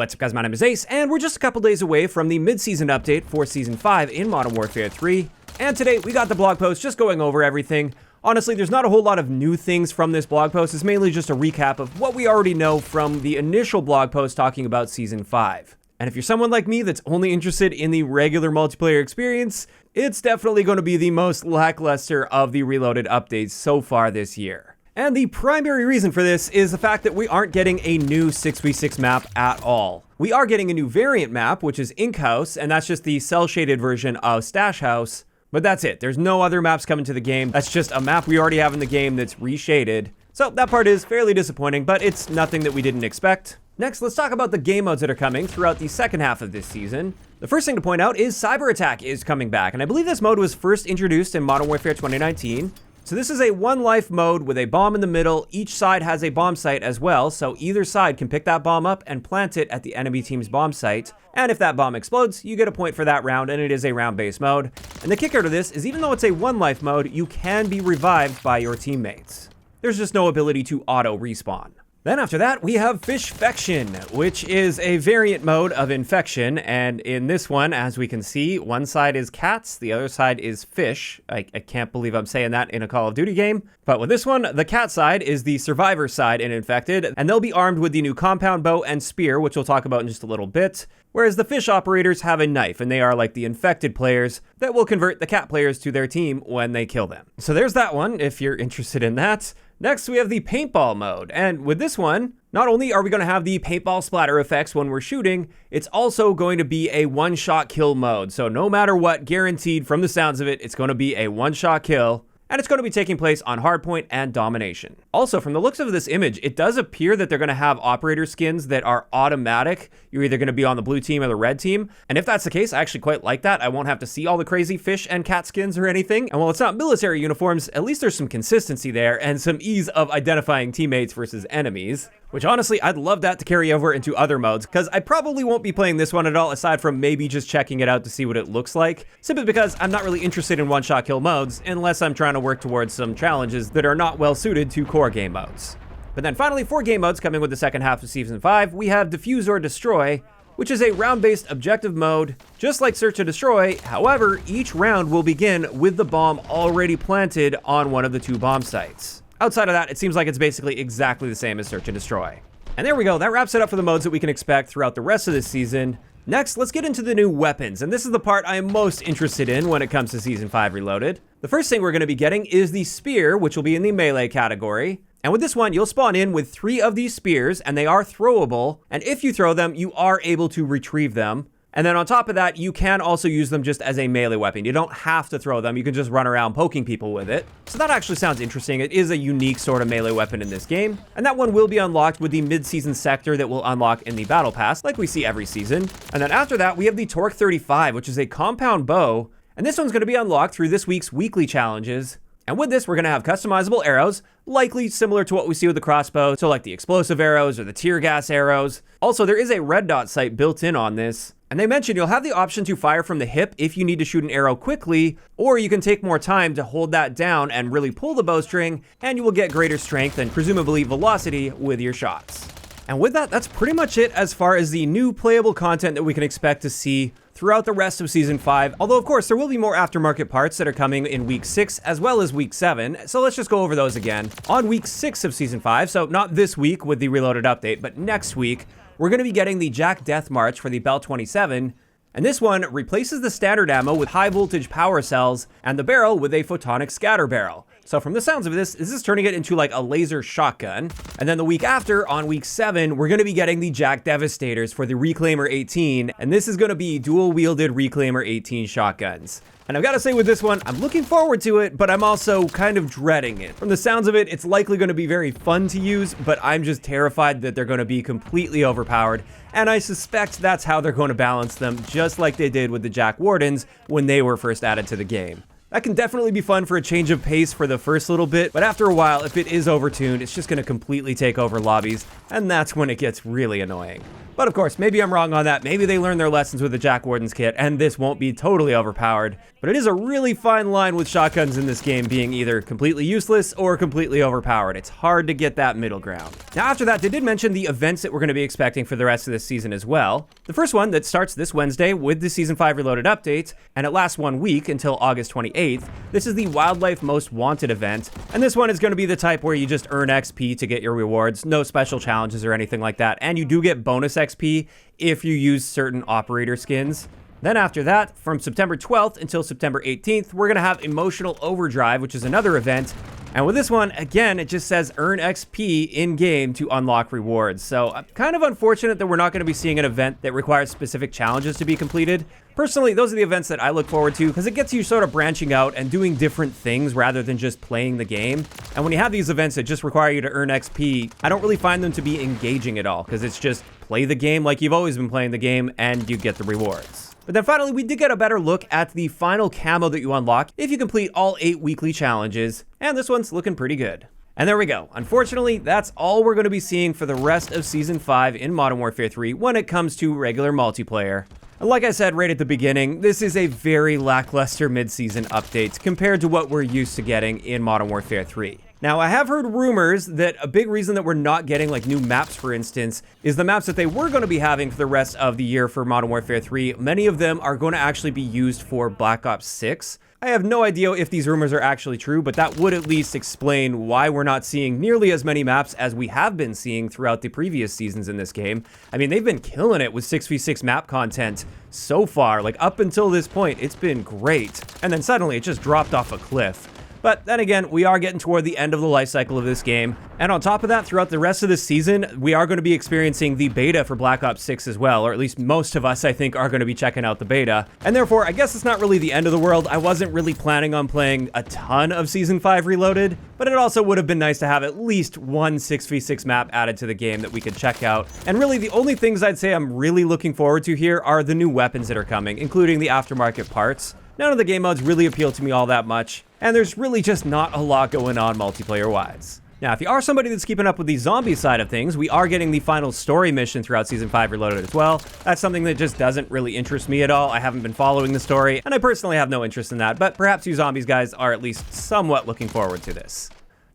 What's up, guys? My name is Ace, and we're just a couple days away from the mid-season update for Season 5 in Modern Warfare 3. And today, we got the blog post just going over everything. Honestly, there's not a whole lot of new things from this blog post. It's mainly just a recap of what we already know from the initial blog post talking about Season 5. And if you're someone like me that's only interested in the regular multiplayer experience, it's definitely going to be the most lackluster of the Reloaded updates so far this year. And the primary reason for this is the fact that we aren't getting a new 6v6 map at all. We are getting a new variant map, which is Ink House, and that's just the cel-shaded version of Stash House. But that's it. There's no other maps coming to the game. That's just a map we already have in the game that's reshaded. So that part is fairly disappointing, but it's nothing that we didn't expect. Next, let's talk about the game modes that are coming throughout the second half of this season. The first thing to point out is Cyber Attack is coming back, and I believe this mode was first introduced in Modern Warfare 2019. So this is a one life mode with a bomb in the middle. Each side has a bomb site as well, so either side can pick that bomb up and plant it at the enemy team's bomb site. And if that bomb explodes, you get a point for that round, and it is a round-based mode. And the kicker to this is even though it's a one life mode, you can be revived by your teammates. There's just no ability to auto respawn. Then after that, we have Fishfection, which is a variant mode of Infection, and in this one, as we can see, one side is cats, the other side is fish. I can't believe I'm saying that in a Call of Duty game. But with this one, the cat side is the survivor side in Infected, and they'll be armed with the new compound bow and spear, which we'll talk about in just a little bit. Whereas the fish operators have a knife, and they are like the infected players that will convert the cat players to their team when they kill them. So there's that one, if you're interested in that. Next, we have the paintball mode, and with this one, not only are we going to have the paintball splatter effects when we're shooting, it's also going to be a one-shot kill mode. So no matter what, guaranteed from the sounds of it, it's going to be a one-shot kill. And it's going to be taking place on Hardpoint and Domination. Also, from the looks of this image, it does appear that they're going to have operator skins that are automatic. You're either going to be on the blue team or the red team. And if that's the case, I actually quite like that. I won't have to see all the crazy fish and cat skins or anything. And while it's not military uniforms, at least there's some consistency there and some ease of identifying teammates versus enemies. Which honestly, I'd love that to carry over into other modes, because I probably won't be playing this one at all, aside from maybe just checking it out to see what it looks like, simply because I'm not really interested in one-shot kill modes, unless I'm trying to work towards some challenges that are not well suited to core game modes. But then finally, for game modes coming with the second half of Season 5, we have Defuse or Destroy, which is a round-based objective mode, just like Search and Destroy. However, each round will begin with the bomb already planted on one of the two bomb sites. Outside of that, it seems like it's basically exactly the same as Search and Destroy. And there we go, that wraps it up for the modes that we can expect throughout the rest of this season. Next, let's get into the new weapons, and this is the part I'm most interested in when it comes to Season 5 Reloaded. The first thing we're going to be getting is the Spear, which will be in the melee category. And with this one, you'll spawn in with 3 of these spears, and they are throwable, and if you throw them, you are able to retrieve them. And then on top of that, you can also use them just as a melee weapon. You don't have to throw them. You can just run around poking people with it. So that actually sounds interesting. It is a unique sort of melee weapon in this game. And that one will be unlocked with the mid-season sector that will unlock in the Battle Pass, like we see every season. And then after that, we have the Torque 35, which is a compound bow. And this one's going to be unlocked through this week's weekly challenges. And with this, we're going to have customizable arrows, likely similar to what we see with the crossbow, so like the explosive arrows or the tear gas arrows. Also, there is a red dot sight built in on this. And they mentioned you'll have the option to fire from the hip if you need to shoot an arrow quickly, or you can take more time to hold that down and really pull the bowstring, and you will get greater strength and presumably velocity with your shots. And with that, that's pretty much it as far as the new playable content that we can expect to see throughout the rest of Season 5. Although, of course, there will be more aftermarket parts that are coming in Week 6 as well as Week 7. So let's just go over those again. On Week 6 of Season 5, so not this week with the Reloaded update, but next week, we're going to be getting the Jack Death March for the Bell 27. And this one replaces the standard ammo with high voltage power cells and the barrel with a photonic scatter barrel. So from the sounds of this is turning it into like a laser shotgun. And then the week after, on Week 7, we're going to be getting the Jack Devastators for the Reclaimer 18. And this is going to be dual-wielded Reclaimer 18 shotguns. And I've got to say with this one, I'm looking forward to it, but I'm also kind of dreading it. From the sounds of it, it's likely going to be very fun to use, but I'm just terrified that they're going to be completely overpowered. And I suspect that's how they're going to balance them, just like they did with the Jack Wardens when they were first added to the game. That can definitely be fun for a change of pace for the first little bit, but after a while, if it is overtuned, it's just going to completely take over lobbies, and that's when it gets really annoying. But of course, maybe I'm wrong on that. Maybe they learned their lessons with the Jack Warden's kit, and this won't be totally overpowered. But it is a really fine line with shotguns in this game being either completely useless or completely overpowered. It's hard to get that middle ground. Now after that, they did mention the events that we're going to be expecting for the rest of this season as well. The first one that starts this Wednesday with the Season 5 Reloaded update, and it lasts 1 week until August 28th. This is the Wildlife Most Wanted event, and this one is going to be the type where you just earn XP to get your rewards, no special challenges or anything like that, and you do get bonus XP if you use certain operator skins. Then after that, from September 12th until September 18th, we're going to have Emotional Overdrive, which is another event. And with this one, again, it just says earn XP in-game to unlock rewards. So I'm kind of unfortunate that we're not going to be seeing an event that requires specific challenges to be completed. Personally, those are the events that I look forward to because it gets you sort of branching out and doing different things rather than just playing the game. And when you have these events that just require you to earn XP, I don't really find them to be engaging at all because it's just play the game like you've always been playing the game and you get the rewards. But then finally, we did get a better look at the final camo that you unlock if you complete all 8 weekly challenges, and this one's looking pretty good. And there we go. Unfortunately, that's all we're going to be seeing for the rest of Season 5 in Modern Warfare 3 when it comes to regular multiplayer. And like I said right at the beginning, this is a very lackluster mid-season update compared to what we're used to getting in Modern Warfare 3. Now, I have heard rumors that a big reason that we're not getting like new maps, for instance, is the maps that they were going to be having for the rest of the year for Modern Warfare 3. Many of them are going to actually be used for Black Ops 6. I have no idea if these rumors are actually true, but that would at least explain why we're not seeing nearly as many maps as we have been seeing throughout the previous seasons in this game. I mean, they've been killing it with 6v6 map content so far. Like, up until this point, it's been great. And then suddenly it just dropped off a cliff. But then again, we are getting toward the end of the life cycle of this game. And on top of that, throughout the rest of the season, we are going to be experiencing the beta for Black Ops 6 as well, or at least most of us, I think, are going to be checking out the beta. And therefore, I guess it's not really the end of the world. I wasn't really planning on playing a ton of Season 5 Reloaded, but it also would have been nice to have at least one 6v6 map added to the game that we could check out. And really, the only things I'd say I'm really looking forward to here are the new weapons that are coming, including the Aftermarket parts. None of the game modes really appeal to me all that much, and there's really just not a lot going on multiplayer-wise. Now, if you are somebody that's keeping up with the zombie side of things, we are getting the final story mission throughout Season 5 Reloaded as well. That's something that just doesn't really interest me at all. I haven't been following the story, and I personally have no interest in that, but perhaps you zombies guys are at least somewhat looking forward to this.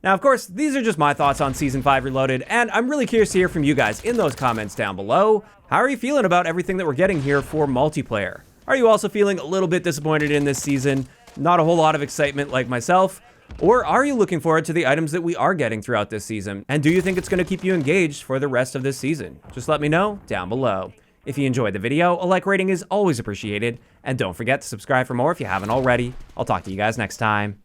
Now, of course, these are just my thoughts on Season 5 Reloaded, and I'm really curious to hear from you guys in those comments down below. How are you feeling about everything that we're getting here for multiplayer? Are you also feeling a little bit disappointed in this season? Not a whole lot of excitement like myself? Or are you looking forward to the items that we are getting throughout this season? And do you think it's going to keep you engaged for the rest of this season? Just let me know down below. If you enjoyed the video, a like rating is always appreciated. And don't forget to subscribe for more if you haven't already. I'll talk to you guys next time.